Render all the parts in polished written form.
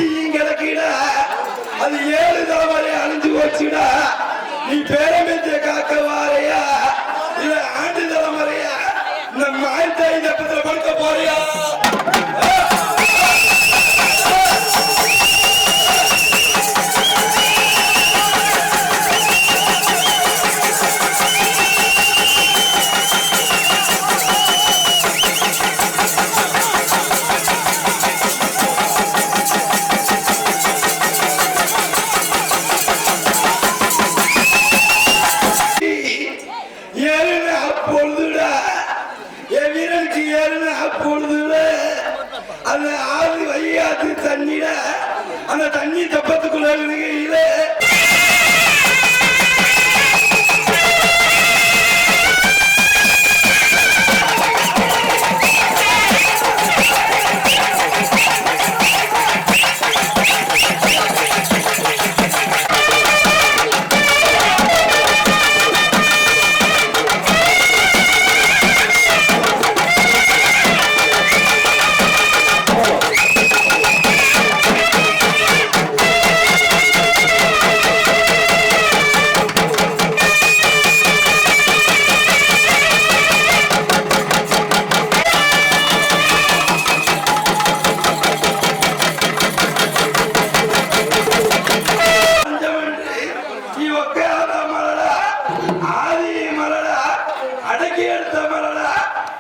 தீயும் கிடக்கிடா, அது 7 தலைமுறை அழிஞ்சு போச்சுடா. நீ பேரம்பேத்திய காக்க வாரையா இல்ல ஆண்டு தலைமுறையா இந்த மாயத்தாய் தப்பத்துல படுக்க போறியா? அந்த ஆறு வையாத்து தண்ணிட அந்த தண்ணி தப்பத்துக்குள்ள இருக்கையில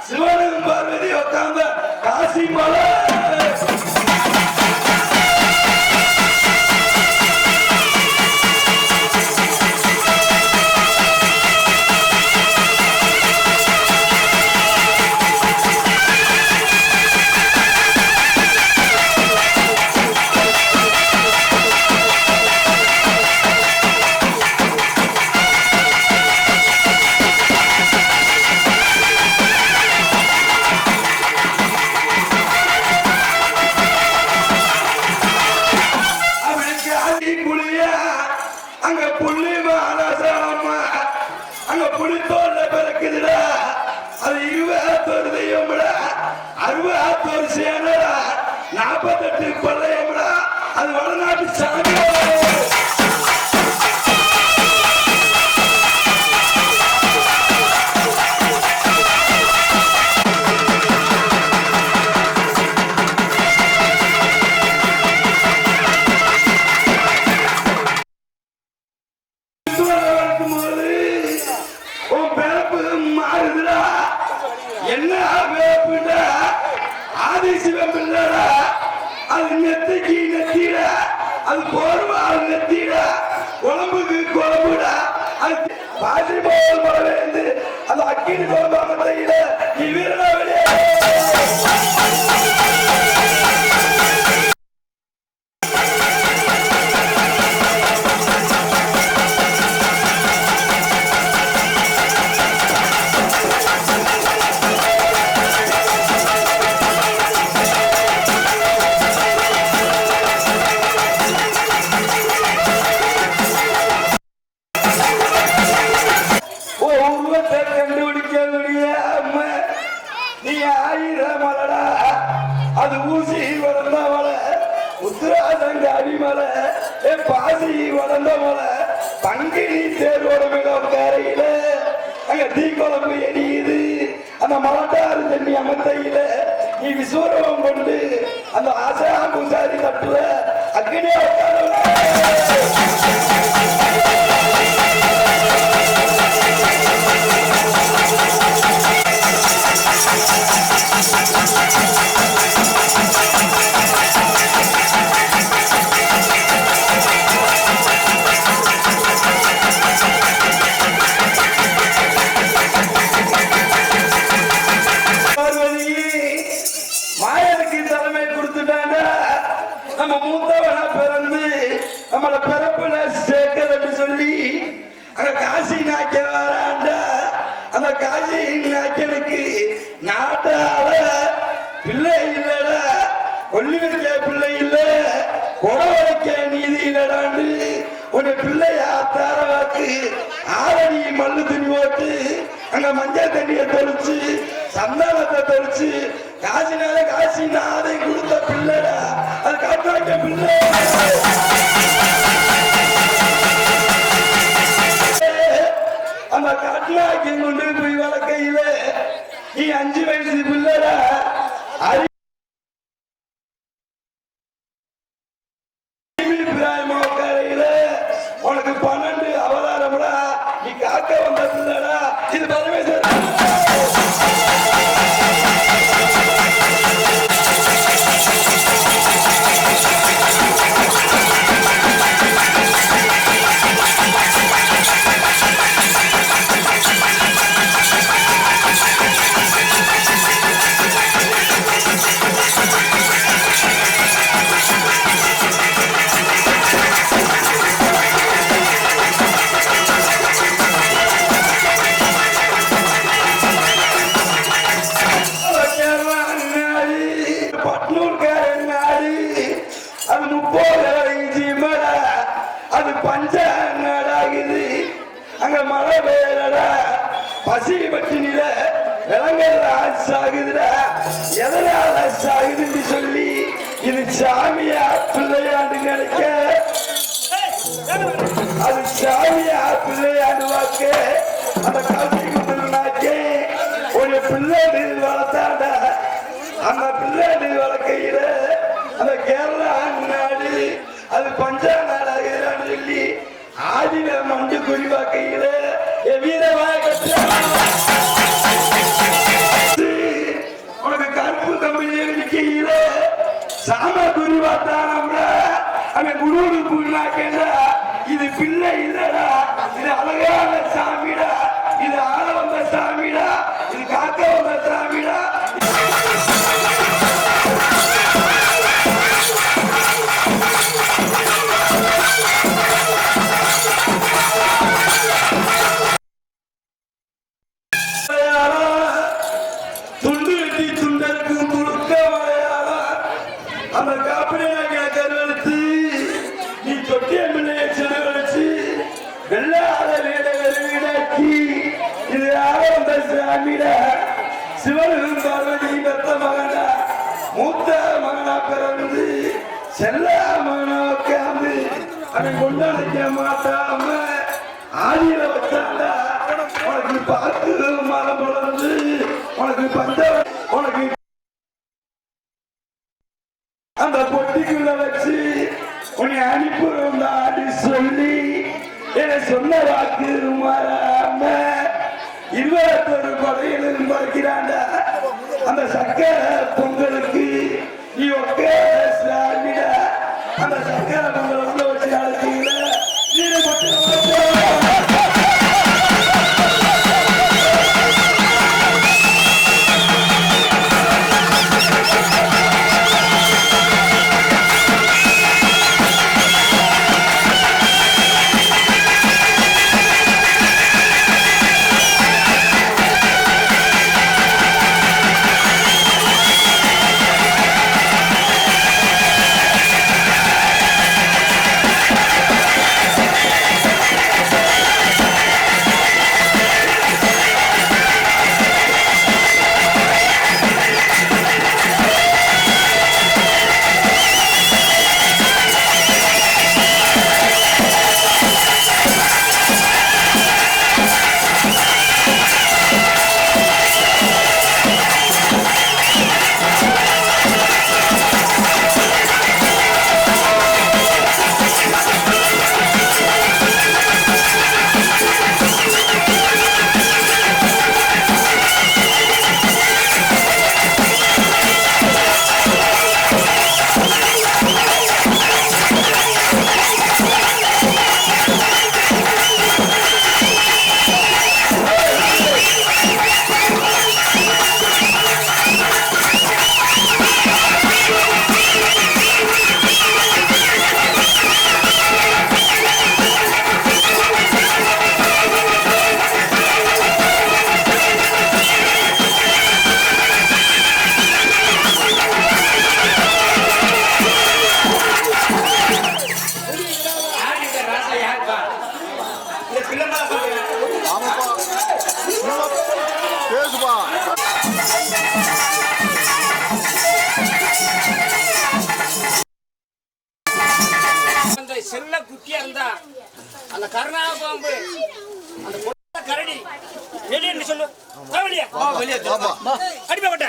சிவனும் பார்வதி உட்கார்ந்த காசி மலை அங்க புள்ளி மானசாமா அங்க புளித்தோல்ல பிறக்குதுடா. அது 21 தெய்வம்டா, 61 சேனடா, 48 பள்ளையம்டா. அது வடநாட்டு சாமி. என்ன வேப்புடா, ஆதிசிவம் இல்லடா, அது நெத்திக்கு நெத்திடா, அது போர்வால் நெத்திடா, குழம்புக்கு குழம்புடா, அது பாசி போல் மரவேந்து அது அக்கினி குழம்பாக தையில நீ வீரனா வெளியே நீ 1000 மலடா, அது ஊசி வளர்ந்த மலை, உத்திராசங்க அடிமலை, பாசி வளர்ந்த மலை, பங்கினி தேர்வோட மேல கரையில அங்க தீக்குழம்பு எரியுது. அந்த மலட்டாறு தண்ணி அமத்தையில நீ விஸ்வரூபம் கொண்டு அந்த ஆசா பூசாரி தட்டுல அக்னியா நம்ம மூத்தவனா பிறந்து நம்மளை பிறப்புல சேர்க்கறன்னு சொல்லி அங்க காசி நாய்க்க வராண்டா. அந்த காசி நாய்க்கனுக்கு நாட்டால பிள்ளை இல்லடா, கொல்லி வைக்க பிள்ளை இல்ல, கொடை வைக்க நீதி இல்லடாண்டு உன்னை பிள்ளையா தாரவாக்கு ஆரணி மல்லு துணி ஓட்டு அங்க மஞ்சள் தண்ணியை தொளிச்சு சந்தானத்தை தொளிச்சு காசினால காசி நாதை கொடுத்த பிள்ளைடா அது காட்டாக்க பிள்ளை அந்த காட்டுலாக்கி கொண்டு போய் வளர்க்கையில நீ 5 வயசு பிள்ளடா உனக்கு 12 அவதாரம்டா நீ காக்க வந்த பிள்ளடா இது பரமேஸ்வரன் அது பஞ்ச நாடாகுது அங்க மழை பெய்யலடா பசி பட்டினில விலங்குல ஆசாகுதுடா எதனால ஆசாகுதுன்னு சொல்லி இது சாமியா பிள்ளையாண்டு நினைக்க அது சாமியா பிள்ளையாண்டு வாக்க அந்த காலத்துக்கு ஒரு பிள்ளைடு வளர்த்தாண்டா அந்த பிள்ளைடு வளர்க்கையில அந்த கேரளா நாடு அது பஞ்சா நாடாகிறான்னு சொல்லி ஆதில மஞ்சு குறிவாக்கையில உனக்கு கருப்பு கம்பெனி நிக்கையில சாம குறிவாத்தான அவன் குருடு புண்ணாக்கா இது பிள்ளை இல்லடா இது அழகான சாமிடா இது ஆள வந்த சாமிடா இது காக்க வந்த சாமிடா அந்த காப்பினை கருவெடுத்து நீ தொட்டிய பிள்ளைய செலவழிச்சு வெள்ளாத வீடாக்கி இது ஆரம்ப சாமிடா சிவனும் பார்வதி பெத்த மகனா மூத்த மகனா பிறந்து செல்ல மகனா உட்கார்ந்து அவன் கொண்டாடிக்க மாட்டாம ஆதியில வச்சாண்டா உனக்கு பார்த்து மரம் வளர்ந்து உனக்கு பஞ்ச உனக்கு அந்த பொட்டிக்குள்ள வச்சு உன்னை அனுப்புறாடி சொல்லி என்ன சொன்ன வாக்கு மாறாம 21 கொலையிலும் பார்க்கிறாண்ட அந்த சக்கரை பொங்கலுக்கு நீ சாமிட அந்த சக்கரை பொங்கல் உள்ள வச்சு அழைச்சீங்கள செல்ல குட்டியா இருந்தா அந்த கருணா பாம்பு அந்த கரடி வெளியே சொல்லு அடிப்பட்ட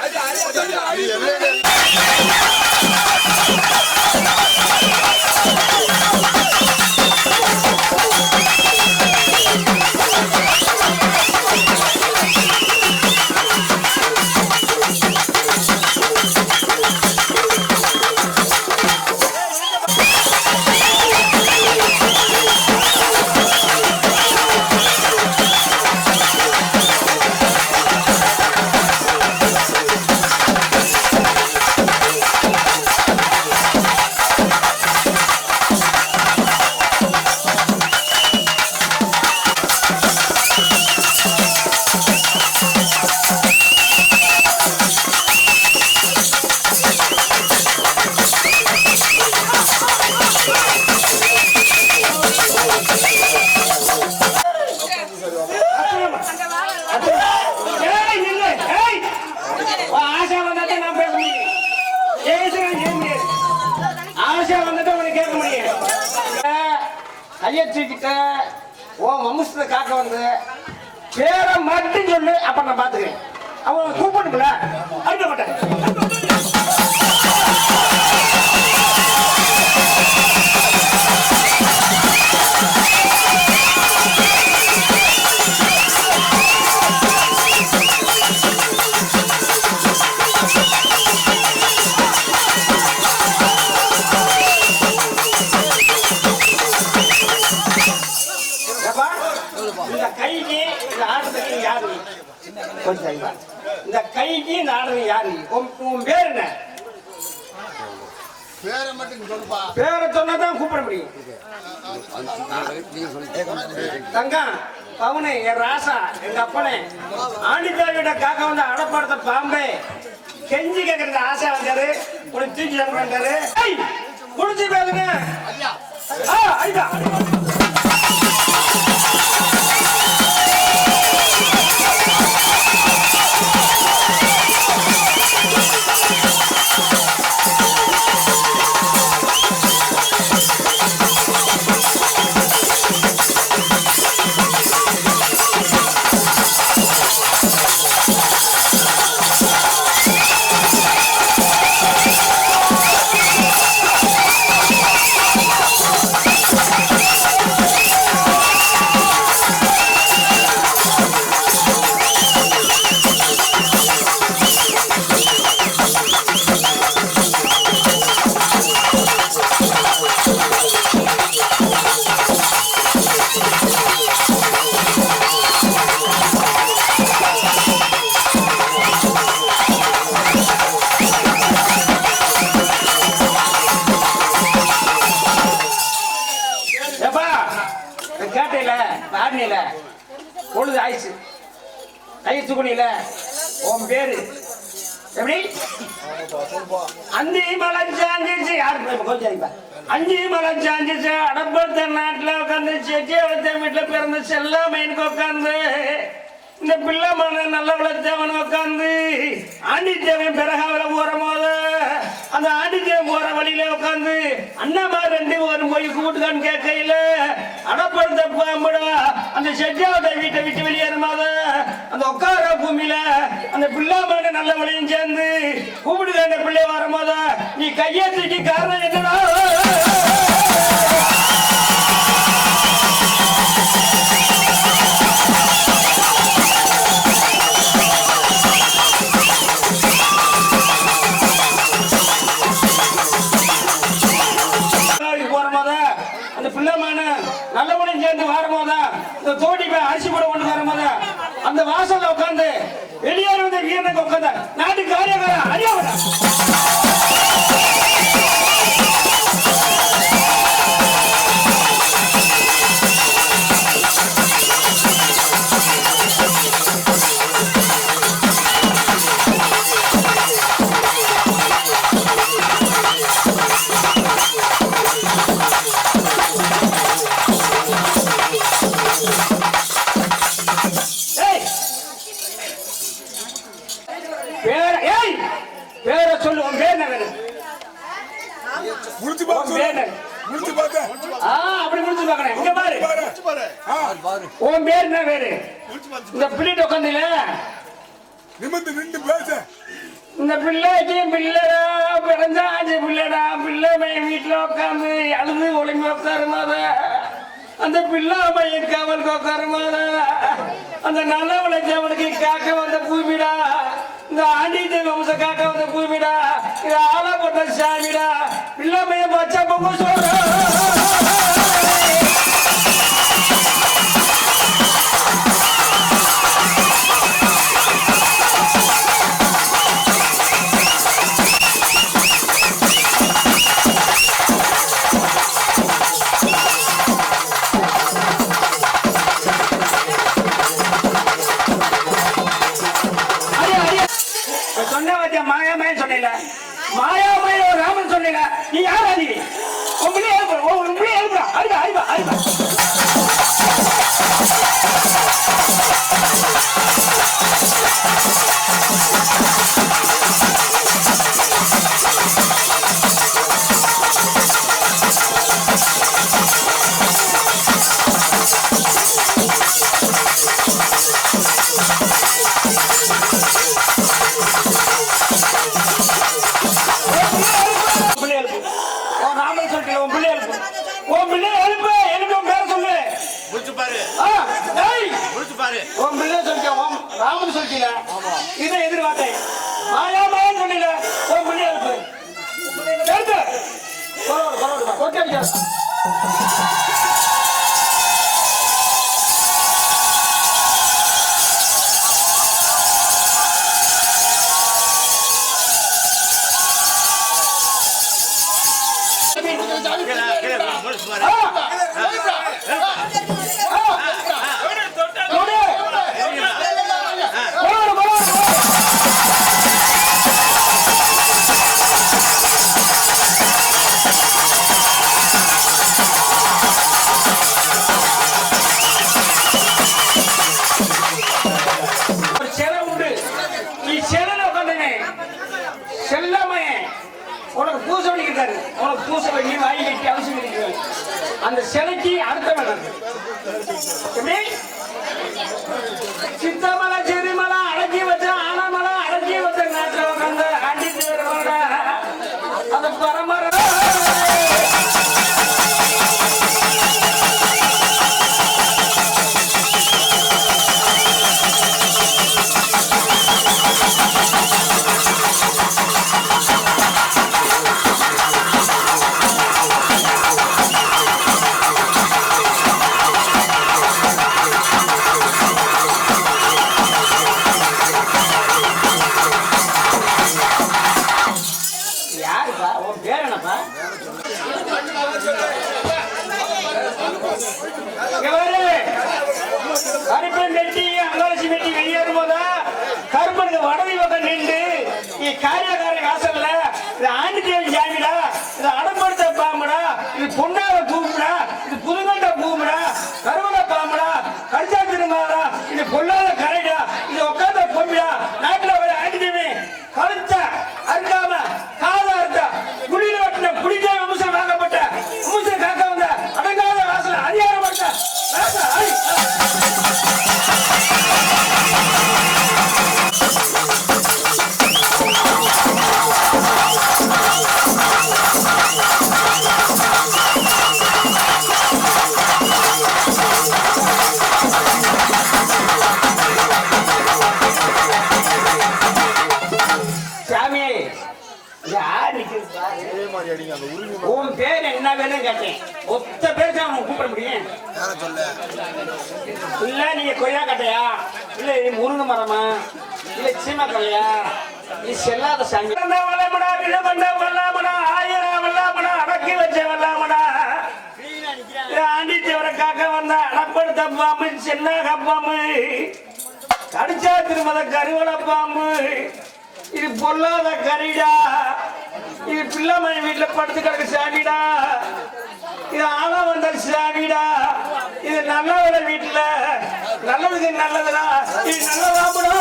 கையெழுத்திட்ட உன் வம்சத்தை காக்க வந்து பேரை மட்டும் சொல்லு, அப்ப நான் பாத்துக்கிறேன். அவன் கூப்பிடுல அடிக்க மாட்டேன். இந்த கைக்கு நாடு யாரு? உன் பேர் என்ன? பேரை மட்டும் சொல்லுப்பா. பேரை சொன்னாதான் கூப்பிட முடியும். தங்கம் பவுனு என் ராசா எங்க அப்பனே ஆண்டித்தாவியோட காக்க வந்து அடப்படுத்த பாம்பே கெஞ்சி கேட்கறது ஆசை வந்தாரு. உனக்கு தூக்கி வந்தாரு குடிச்சு பேசுங்க. ஐயா பொழுது ஆயிடுச்சு. கையெழுத்து குடியில உன் பேரு எப்படி? அஞ்சு மலைச்சாஞ்சிச்சு யாரு கொஞ்சம் அஞ்சு மலைச்சாஞ்சிச்சு அடப்பத்த நாட்டுல உட்காந்து செட்டியாவத்த வீட்டுல பிறந்த செல்லாமைனுக்கு உட்காந்து இந்த பிள்ளை மன நல்ல விளைச்சவன் உட்காந்து ஆண்டித்தேவன் பிறகாவில போற போது அந்த ஆண்டித்தேவன் போற வழியில உட்காந்து அண்ணாமா ரெண்டு ஒரு போய் கூட்டுக்கான்னு கேட்கையில அடப்படுத்த பாம்புடா அந்த செட்டியாவத்த வீட்டை விட்டு வெளியேறும் போது அந்த உட்கார பூமியில அந்த பிள்ளை மன நல்ல வழியும் சேர்ந்து கூப்பிடுக்க பிள்ளை வரும்போது நீ கையெழுத்துக்கு காரணம் என்னடா? நல்லபடியும் சேர்ந்து வரும்போதா இந்த தோட்டி அரிசி கூட கொண்டு வரும்போதா அந்த வாசல்ல உட்காந்து வெளியேற வந்த வீரனுக்கு உட்காந்த நாட்டு காரியக்காரன் அறியாம பேரை சொல்லு. உன் பேர் என்ன வேணும்? அப்படி முடிச்சு பாக்கறேன். இங்க பாரு. உன் பேர் என்ன பேரு? இந்த பிள்ளைட்ட உட்காந்துல நிமிந்து நின்று பேச. இந்த பிள்ளைக்கு பிள்ளைடா பிறந்தா ஆச்சு பிள்ளைடா. பிள்ளை பையன் வீட்டுல உட்காந்து அழுது ஒழுங்கி உட்காருமாத. அந்த பிள்ளை பையன் காவலுக்கு உட்காருமாத. அந்த நல்லவளை அவனுக்கு காக்க வந்த பூமிடா. இந்த ஆண்டி வம்ச காக்க வந்த பூமிடா. இது ஆளா போட்ட சாமிடா. பிள்ளை பையன் பச்சை பொங்க சொல்ற. மாயாமயம் சொன்னீங்க, மாயாமயம் ராமன் சொன்னீங்க. நீ யார் அது? உங்களே எழுப்புறா. அறிவா அறிவா அறிவா. ராமன் சொல்லிட்டீங்க. இதை எதிர்பார்த்தேன். மாயாமயம் சொன்னீங்க. உன் பிள்ளை எழுப்பு. அந்த சிலைக்கு அடுத்த வேணும். சித்தமலை செரிமலை அடக்கி வச்ச ஆனமலை அடக்கி வச்ச நாட்டில் உட்காந்து அடித்து வருவாங்க. அந்த பரம்பரை கருப்பனுக்கு வடதி பக்கம் நின்று காரியக்கார வாசல்ல இது ஆண்டி தேவி ஜாமிடா. இது அடம்படுத்த பாம்புடா. இது பொன்னார பூமுடா. இது புதுங்கண்ட பூமுடா. கருவல பாம்புடா. கடிச்சா திருமாடா. இது பொல்லாத கரைடா. இது உட்காந்த பொம்மிடா. நாட்டுல ஒரு ஆண்டி தேவி கழுத்த அறுக்காம காதா இருந்த குடியில வட்டின குடிக்கா விமர்சனம் வாங்கப்பட்ட விமர்சனம் காக்க வந்த அடங்காத வாசல அதிகாரப்பட்ட உன் பேர் என்ன வேணும் கேட்டேன். ஒத்த பேர் அவன் கூப்பிட முடியும். இல்ல நீங்க கொய்யா கட்டையா, இல்ல முருங்கை மரமா, இல்ல சீமக்கல்லையா, நீ செல்லாத சாமி. வல்லமடா விழமண்டா வல்லாமடா ஆயிரம் வல்லாமடா அடக்கி வச்ச வல்லாமடா. ஆண்டி தேவரை காக்க வந்த அடப்படுத்த பாம்பு சின்ன கப்பாம்பு கடிச்சா திருமத கருவள பாம்பு. இது பொல்லாத கரிடா. இது பிள்ளைமை வீட்டுல படுத்து கிடக்கு சாமிடா. இது ஆனா வந்த சாமிடா. இது நல்லவட வீட்டுல நல்லதுக்கு நல்லதுடா. இது நல்லதாம்படா.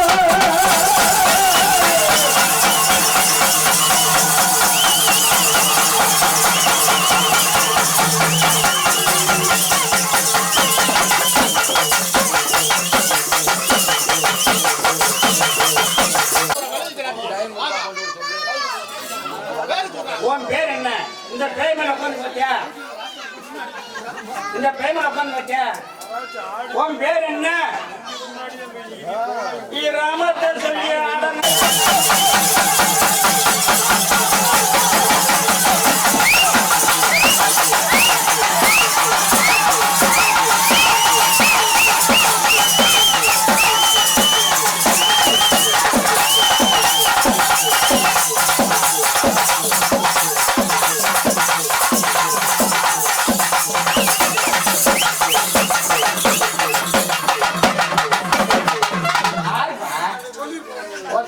உன் பேர் என்ன? இந்த பேய்மேல உட்காந்து பாத்தியா? இந்த பேய்மேல உட்காந்து பாத்தியா? உன் பேர் என்ன? ராமத்தை சொல்லி ஆடன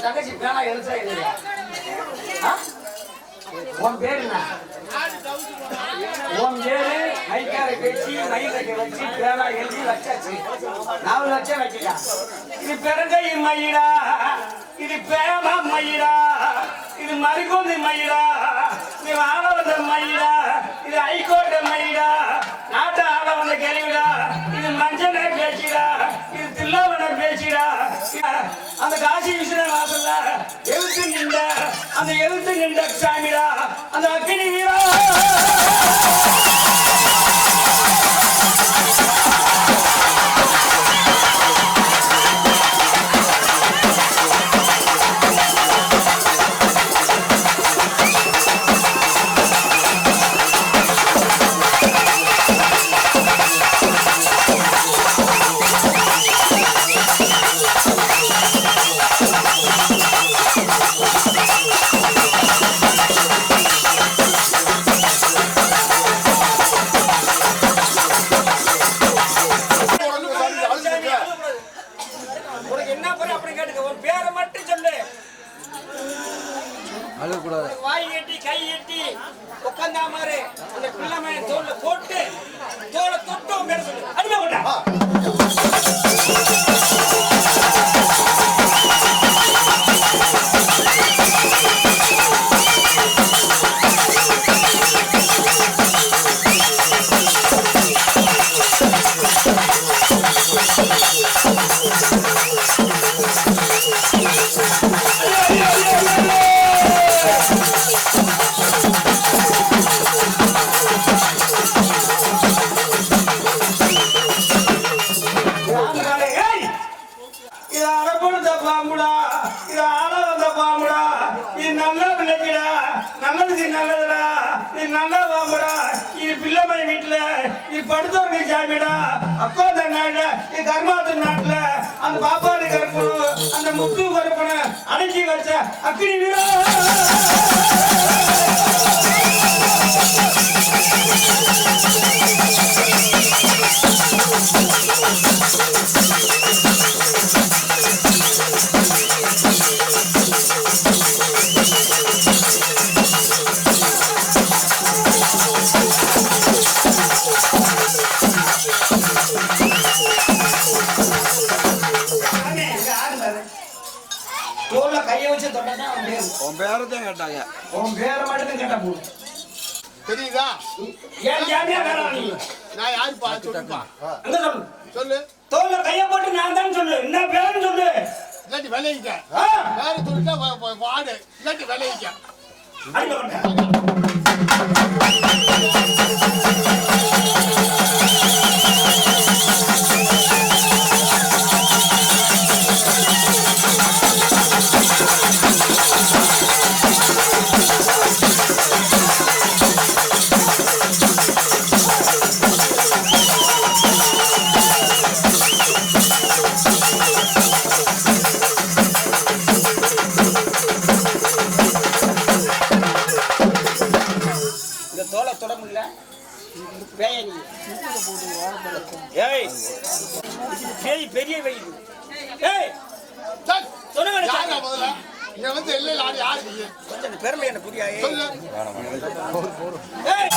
தங்கச்சி பேனா எழுச்சா இல்லையா? உன் பேர் என்ன? உன் பேரு மைக்கார பேச்சு மயிலக்க வச்சு பேனா எழுதி வச்சாச்சு. 4 லட்சம் வைக்கா. இது பெருங்கை மயிலா, இது பேமா மயிலா, இது மறிகொண்டு மயிலா, இது ஆளவந்த மயிலா, இது ஐகோட்ட மயிலா, நாட்டு ஆளவந்த கேள்விடா, இது மஞ்சள் பேச்சுடா, இது தில்லாவன பேச்சுடா. அந்த காசி விஸ்வ வாசல்ல எழுத்து நின்ற அந்த எழுத்து நின்ற சாமிடா, அந்த அக்கினி வீரா. வாய் எட்டி கை எட்டி உட்காந்தா மாதிரி அந்த பிள்ளை தோல்ல போட்டு தோலை தொட்டும் பேர சொல்லு. அடிமை கொண்டா பாம்புடா, இது ஆள வந்த பாம்புடா, இது நல்ல பிள்ளைக்குடா, நல்லது நல்லதுடா, இது நல்ல பாம்புடா, இது பிள்ளைமை வீட்டுல இது படுத்தவங்க சாமிடா, அப்பா நாட்டுல இது கர்மாத்து நாட்டுல அந்த பாப்பாடு கருப்பு அந்த முத்து கருப்பனை அடக்கி வச்ச அக்கினி வீரா. உன் பேரத்தையும் கேட்டாங்க. உன் பேரை மட்டும் கேட்டா போதும். தெரியுதா? ஏன் ஜாமியா காரணம் நீ? நான் யாருப்பா சொல்லுப்பா. அங்க சொல்லு. சொல்லு. தோல்ல கைய போட்டு நான் தான் சொல்லு. என்ன பேருன்னு சொல்லு. இல்லாட்டி விளையிக்க. வேற சொல்லிட்டா வாடு. இல்லாட்டி விளையிக்க. அடிக்க மாட்டேன். பெரிய வெயில். ஏய் சொல்லுங்க யாரா முதல்ல இங்க வந்து எல்லையில ஆடி யாரு கொஞ்சம் பெருமை என்ன புரியாது சொல்லு. ஏய்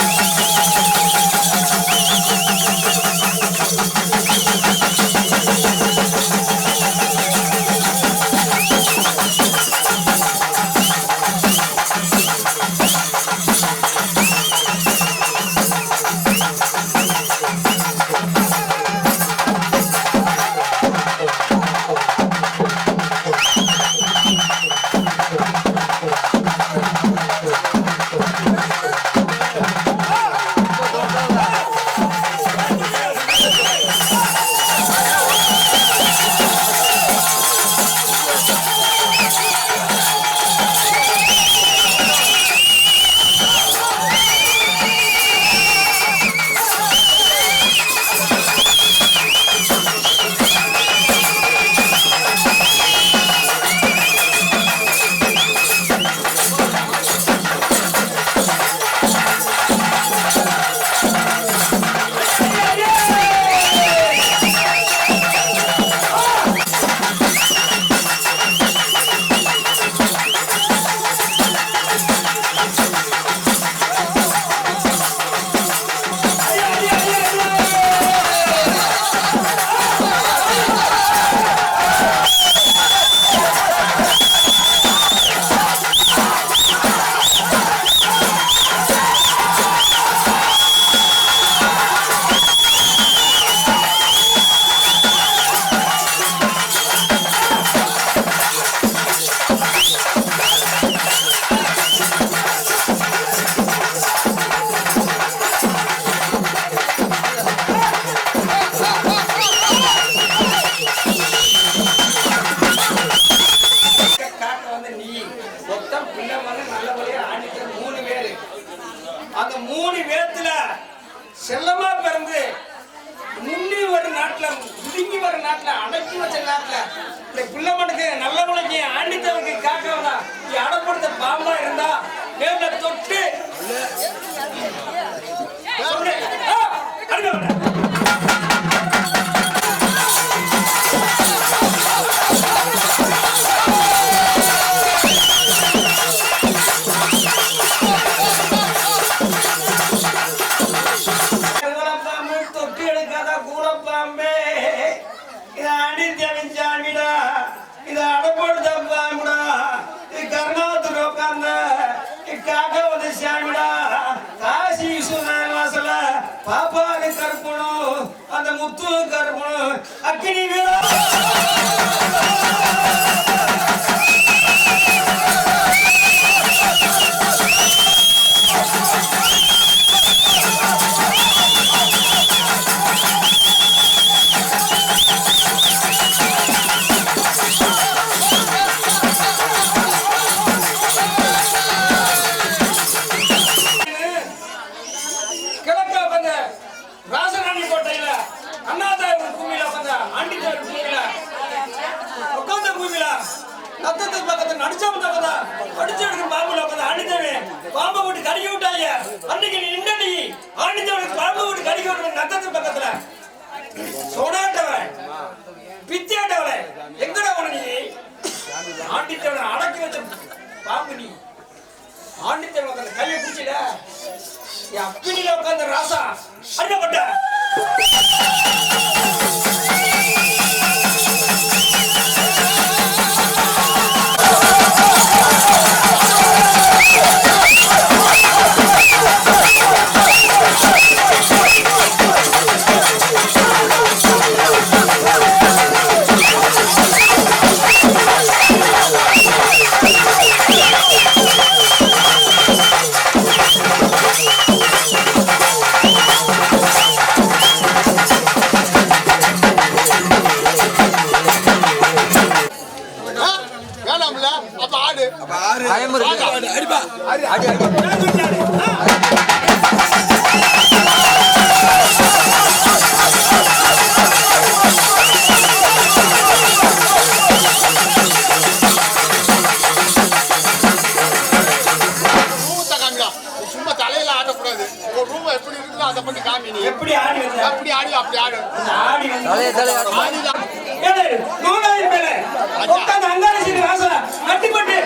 வர நாட்டுல அடக்கி வச்ச நாட்டுல இந்த பிள்ளைமனுக்கு நல்லவனுக்கு ஆண்டித்தவனுக்கு காக்கவனா நீ அடப்படுத்த பாம்பா இருந்தா நேர்ல தொட்டு சொல்லு. தொட்டு எடுக்காத கூடப்பாம்பே இது ஆண்டித்தவன் சாமிடா இது அடப்படுத்த பாம்புடா இது கருணாத்துல உட்கார்ந்த காக்காவது சாமிடா காசி விஸ்வநாயக வாசல பாப்பாவுக்கு கருப்பணும் அந்த முத்து கருப்பணும் அக்கினி வீரா ராசராணி கோட்டையில அண்ணாதாய் பூமியில உட்காந்த ஆண்டித்தாய் பூமியில உட்காந்த பூமியில நத்தத்து பக்கத்துல நடிச்சவன் உட்காந்தா அடிச்சு எடுக்கிற பாம்புல உட்காந்த ஆண்டித்தாவே பாம்பை போட்டு கடிக்க விட்டாங்க அன்னைக்கு நீ நின்னடி ஆண்டித்தாவுக்கு பாம்பை போட்டு கடிக்க விட்டு நத்தத்து பக்கத்துல சோடாட்டவன் பித்தியாட்டவன் எங்கடா உன நீ ஆண்டித்தாவனை அடக்கி வச்ச பாம்பு நீ ஆண்டித்தாவன் உட்காந்த கையை பிடிச்சில அப்பினில உட்கார்ந்த ராசா அடிக்கப்பட்ட வேணாம்ல அப்ப ஆடு அடிப்பா சும்மா தலையில ஆடக்கூடாது ஒரு ரூம் எப்படி இருக்குதோ அதை பண்ணி காமி நீ எப்படி ஆடி வந்த அப்படி ஆடி அப்படி ஆடு ஆடி வந்து ஆடில ஏலே நோனாய் மேலே உட்கார்ந்து அங்காளி ராசா அட்டிப்பட்டு